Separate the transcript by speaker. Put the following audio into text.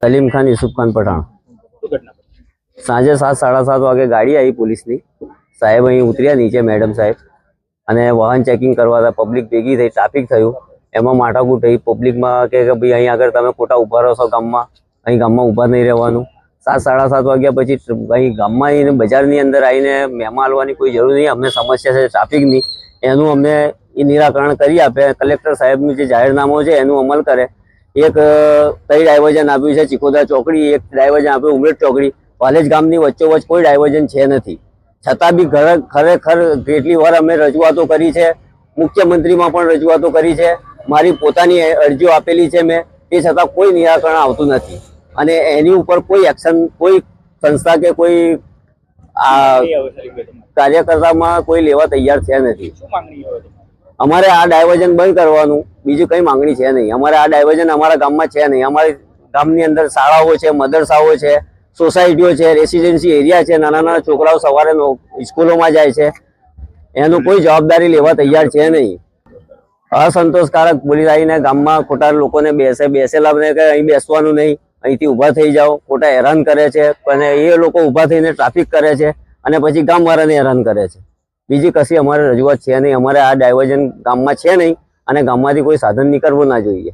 Speaker 1: સલીમ ખાન, યુસુફ ખાન પઠાણ। સાંજે 7:30 વાગે ગાડી આવી પોલીસની। સાહેબ અહીં ઉતર્યા નીચે, મેડમ સાહેબ, અને વાહન ચેકિંગ કરવા હતા। પબ્લિક ભેગી થઈ, ટ્રાફિક થયું, એમાં માથાકૂટ થઈ। પબ્લિકમાં કે ભાઈ અહીં આગળ તમે ખોટા ઊભા રહો છો, ગામમાં અહીં ગામમાં ઊભા નહીં રહેવાનું। 7:30 વાગ્યા પછી અહીં ગામમાં આવીને બજારની અંદર આવીને મહેમાન આલવાની કોઈ જરૂર નહીં। અમને સમસ્યા છે ટ્રાફિકની, એનું અમને નિરાકરણ કરી આપે। કલેક્ટર સાહેબનું જે જાહેરનામું છે એનું અમલ કરે। એક કઈ ડાયવર્ઝન આપ્યું છે ચિકોદરા ચોકડી, એક ડાયવર્ઝન આપ્યું ઉમરેઠ ચોકડી। વાલેજ ગામની વચ્ચોવચ્ચ કોઈ ડાયવર્ઝન છે નથી, છતાં બી ખરેખર કેટલી વાર અમે રજૂઆતો કરી છે। મુખ્યમંત્રીમાં પણ રજૂઆતો કરી છે, મારી પોતાની અરજીઓ આપેલી છે મેં, તે છતાં કોઈ નિરાકરણ આવતું નથી। અને એની ઉપર કોઈ એક્શન, કોઈ સંસ્થા કે કોઈ કાર્યકર્તામાં કોઈ લેવા તૈયાર છે નથી। અમારે આ ડાયવર્ઝન બંધ કરવાનું, બીજી કઈ માંગણી છે નહીં। અમારે આ ડાયવર્ઝન અમારા ગામમાં છે નહીં। અમારી ગામની અંદર શાળાઓ છે, મદરસાઓ છે, સોસાયટીઓ છે, રેસિડેન્સી એરિયા છે, નાના નાના છોકરાઓ સવારે સ્કૂલોમાં જાય છે, એનું કોઈ જવાબદારી લેવા તૈયાર છે નહીં। અસંતોષકારક પોલીસ આવીને ગામમાં ખોટા લોકોને બેસેલા કે અહીં બેસવાનું નહીં, અહીંથી ઊભા થઈ જાઓ, ખોટા હેરાન કરે છે। અને એ લોકો ઊભા થઈને ટ્રાફિક કરે છે અને પછી ગામવાળાને હેરાન કરે છે। બીજી કશી અમારે રજૂઆત છે નહીં। અમારે આ ડાયવર્ઝન ગામમાં છે નહીં અને ગામમાંથી કોઈ સાધન નીકળવું ના જોઈએ।